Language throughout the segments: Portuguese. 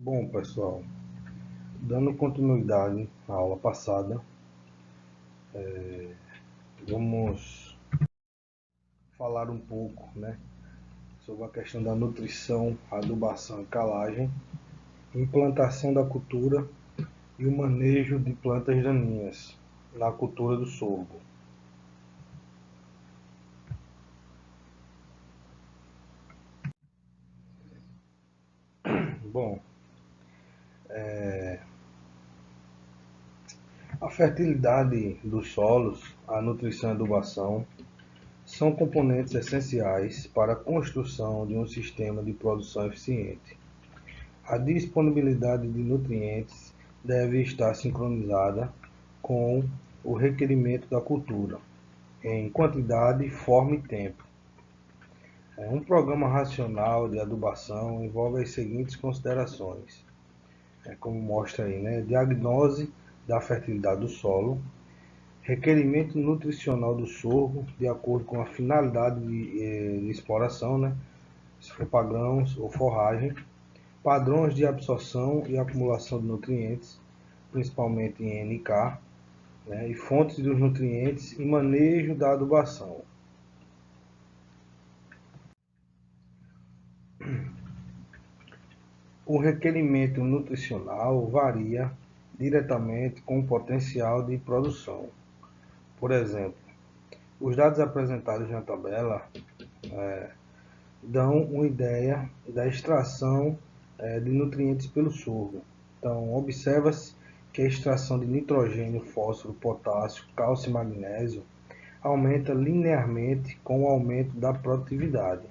Bom, pessoal, dando continuidade à aula passada, vamos falar um pouco, sobre a questão da nutrição, adubação e calagem, implantação da cultura e o manejo de plantas daninhas na cultura do sorgo. Bom, a fertilidade dos solos, a nutrição e a adubação são componentes essenciais para a construção de um sistema de produção eficiente. A disponibilidade de nutrientes deve estar sincronizada com o requerimento da cultura, em quantidade, forma e tempo. Um programa racional de adubação envolve as seguintes considerações, como mostra aí, diagnose da fertilidade do solo, requerimento nutricional do sorgo de acordo com a finalidade de exploração, se for para grãos ou forragem, padrões de absorção e acumulação de nutrientes, principalmente em NK, e fontes dos nutrientes e manejo da adubação. O requerimento nutricional varia diretamente com o potencial de produção. Por exemplo, os dados apresentados na tabela dão uma ideia da extração de nutrientes pelo sorgo. Então, observa-se que a extração de nitrogênio, fósforo, potássio, cálcio e magnésio aumenta linearmente com o aumento da produtividade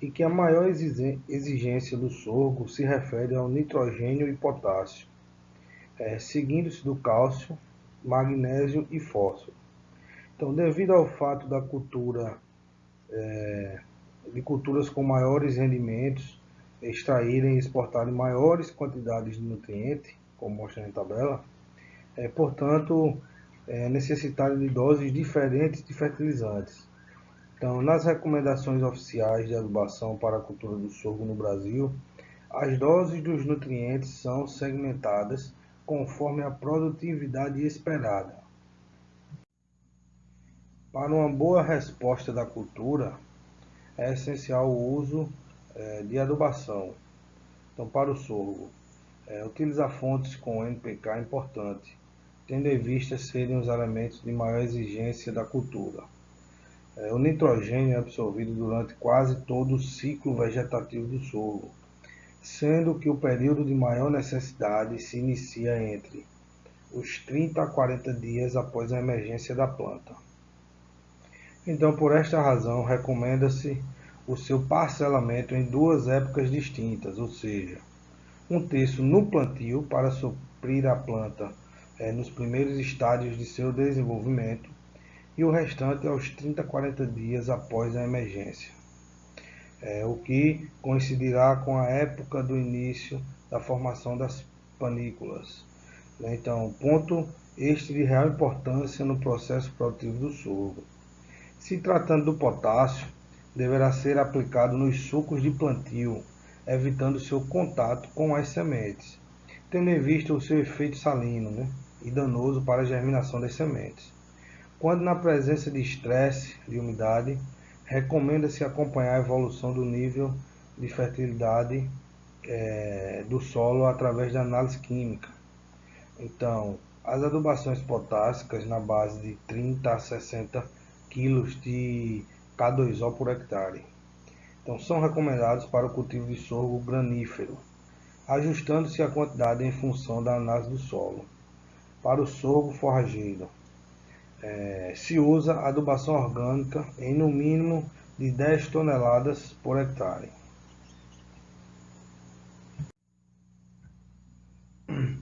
e que a maior exigência do sorgo se refere ao nitrogênio e potássio, seguindo-se do cálcio, magnésio e fósforo. Então, devido ao fato da cultura de culturas com maiores rendimentos extraírem e exportarem maiores quantidades de nutrientes, como mostra na tabela, portanto, necessitarem de doses diferentes de fertilizantes. Então, nas recomendações oficiais de adubação para a cultura do sorgo no Brasil, as doses dos nutrientes são segmentadas conforme a produtividade esperada. Para uma boa resposta da cultura, é essencial o uso de adubação. Então, para o sorgo, utilizar fontes com NPK é importante, tendo em vista serem os elementos de maior exigência da cultura. O nitrogênio é absorvido durante quase todo o ciclo vegetativo do sorgo, sendo que o período de maior necessidade se inicia entre os 30 a 40 dias após a emergência da planta. Então, por esta razão, recomenda-se o seu parcelamento em duas épocas distintas, ou seja, um terço no plantio para suprir a planta nos primeiros estádios de seu desenvolvimento e o restante aos 30 a 40 dias após a emergência, o que coincidirá com a época do início da formação das panículas. Então, ponto este de real importância no processo produtivo do sorgo. Se tratando do potássio, deverá ser aplicado nos sucos de plantio, evitando seu contato com as sementes, tendo em vista o seu efeito salino e danoso para a germinação das sementes. Quando na presença de estresse de umidade, recomenda-se acompanhar a evolução do nível de fertilidade do solo através da análise química. Então, as adubações potássicas na base de 30 a 60 kg de K2O por hectare. Então, são recomendados para o cultivo de sorgo granífero, ajustando-se a quantidade em função da análise do solo. Para o sorgo forrageiro, se usa adubação orgânica em no mínimo de 10 toneladas por hectare.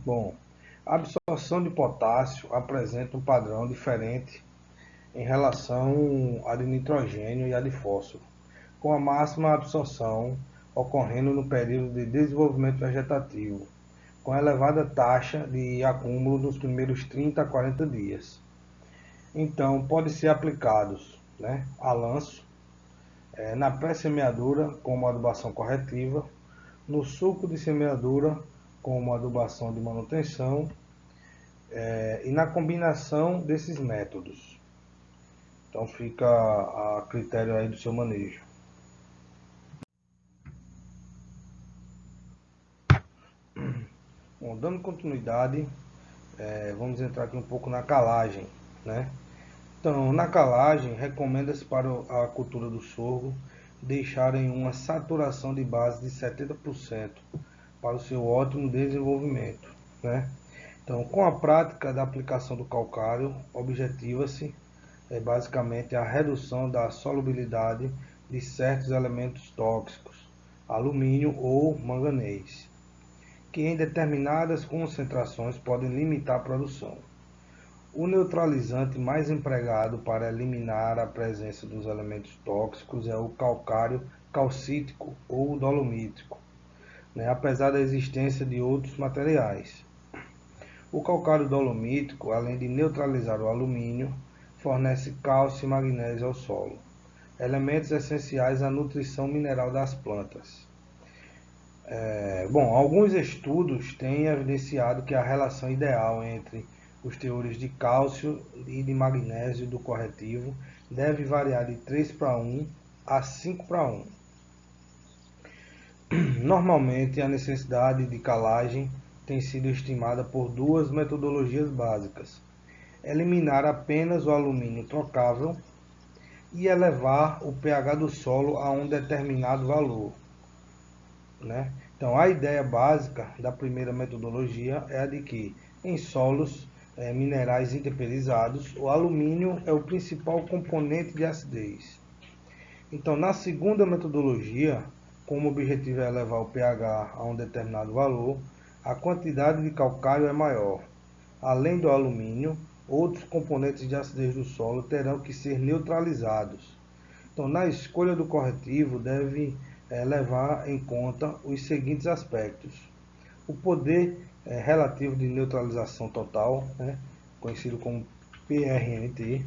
Bom, a absorção de potássio apresenta um padrão diferente em relação à de nitrogênio e à de fósforo, com a máxima absorção ocorrendo no período de desenvolvimento vegetativo, com elevada taxa de acúmulo nos primeiros 30 a 40 dias. Então, pode ser aplicados a lanço, na pré-semeadura como adubação corretiva, no suco de semeadura, como adubação de manutenção, e na combinação desses métodos. Então fica a critério aí do seu manejo. Bom, dando continuidade, vamos entrar aqui um pouco na calagem, né? Então, na calagem, recomenda-se para a cultura do sorgo deixarem uma saturação de base de 70% para o seu ótimo desenvolvimento, né? Então, com a prática da aplicação do calcário, objetiva-se basicamente a redução da solubilidade de certos elementos tóxicos, alumínio ou manganês, que em determinadas concentrações podem limitar a produção. O neutralizante mais empregado para eliminar a presença dos elementos tóxicos é o calcário calcítico ou dolomítico, né, apesar da existência de outros materiais. O calcário dolomítico, além de neutralizar o alumínio, fornece cálcio e magnésio ao solo, elementos essenciais à nutrição mineral das plantas. Alguns estudos têm evidenciado que a relação ideal entre os teores de cálcio e de magnésio do corretivo deve variar de 3:1 a 5:1. Normalmente, a necessidade de calagem tem sido estimada por duas metodologias básicas: eliminar apenas o alumínio trocável e elevar o pH do solo a um determinado valor, né? Então, a ideia básica da primeira metodologia é a de que, em solos minerais intemperizados, o alumínio é o principal componente de acidez. Então, na segunda metodologia, como o objetivo é elevar o pH a um determinado valor, a quantidade de calcário é maior. Além do alumínio, outros componentes de acidez do solo terão que ser neutralizados. Então, na escolha do corretivo, deve levar em conta os seguintes aspectos: o poder relativo de neutralização total, né, conhecido como PRNT,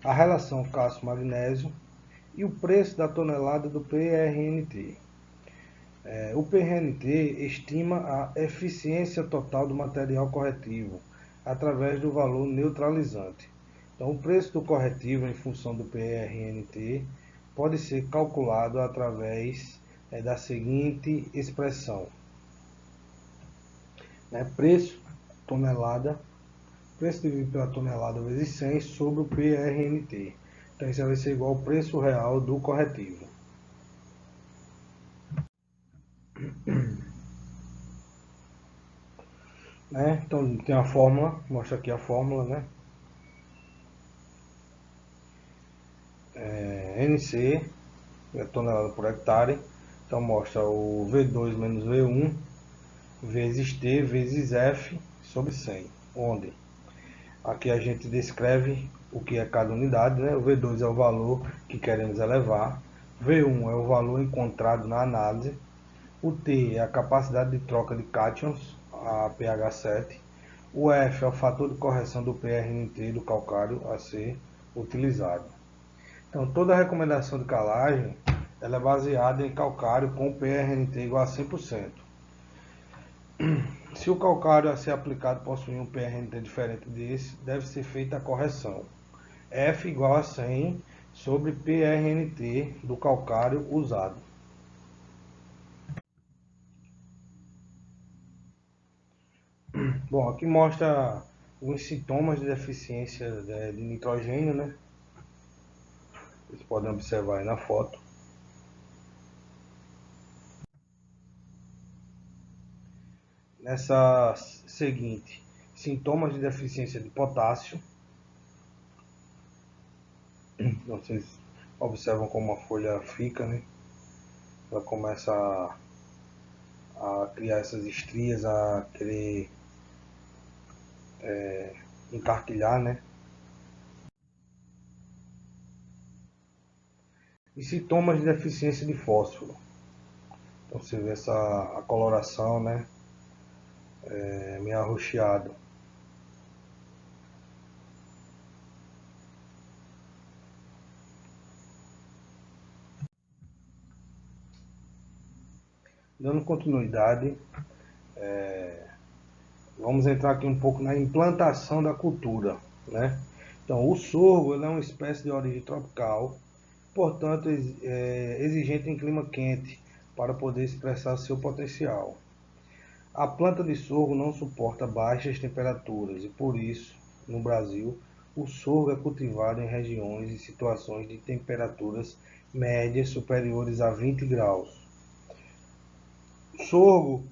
a relação cálcio-magnésio e o preço da tonelada do PRNT. O PRNT estima a eficiência total do material corretivo através do valor neutralizante. Então, o preço do corretivo em função do PRNT pode ser calculado através da seguinte expressão: né, preço dividido pela tonelada vezes 100 sobre o PRNT. Então, isso vai ser igual ao preço real do corretivo. Né? Então, tem a fórmula, mostra aqui a fórmula, né? NC, tonelada por hectare. Então, mostra o V2 menos V1 vezes T vezes F sobre 100, onde aqui a gente descreve o que é cada unidade, né? O V2 é o valor que queremos elevar, V1 é o valor encontrado na análise, o T é a capacidade de troca de cátions, a pH 7, o F é o fator de correção do PRNT do calcário a ser utilizado. Então, toda a recomendação de calagem ela é baseada em calcário com PRNT igual a 100%. Se o calcário a ser aplicado possuir um PRNT diferente desse, deve ser feita a correção. F igual a 100 sobre PRNT do calcário usado. Bom, aqui mostra os sintomas de deficiência de nitrogênio, né? Vocês podem observar aí na foto. Nessa seguinte, sintomas de deficiência de potássio. Então, vocês observam como a folha fica, né? Ela começa a criar essas estrias, a querer encarquilhar, né? E sintomas de deficiência de fósforo. Então você vê a coloração, né? Meio arroxeado. Dando continuidade, vamos entrar aqui um pouco na implantação da cultura, né? Então, o sorgo ele é uma espécie de origem tropical, portanto, exigente em clima quente para poder expressar seu potencial. A planta de sorgo não suporta baixas temperaturas e, por isso, no Brasil, o sorgo é cultivado em regiões e situações de temperaturas médias superiores a 20 graus. O sorgo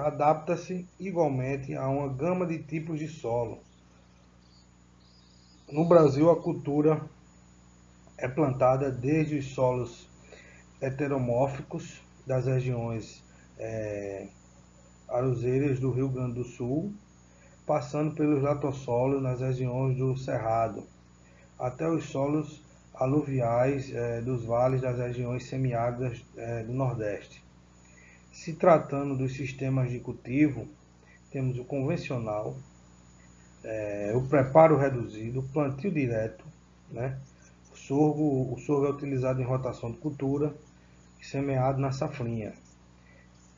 adapta-se igualmente a uma gama de tipos de solo. No Brasil, a cultura é plantada desde os solos heteromórficos das regiões aruzeiras do Rio Grande do Sul, passando pelos latossolos nas regiões do Cerrado, até os solos aluviais dos vales das regiões semiáridas do Nordeste. Se tratando dos sistemas de cultivo, temos o convencional, o preparo reduzido, o plantio direto, né? O sorgo é utilizado em rotação de cultura e semeado na safrinha.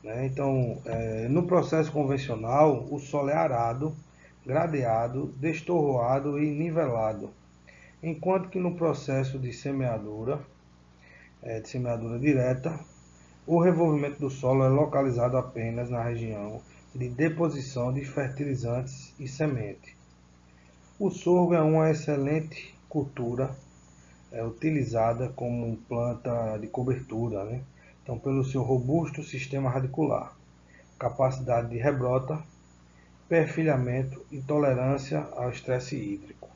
Né? Então, no processo convencional, o solo é arado, gradeado, destorroado e nivelado, enquanto que no processo de semeadura direta, o revolvimento do solo é localizado apenas na região de deposição de fertilizantes e semente. O sorgo é uma excelente cultura utilizada como planta de cobertura, né? Então, pelo seu robusto sistema radicular, capacidade de rebrota, perfilhamento e tolerância ao estresse hídrico.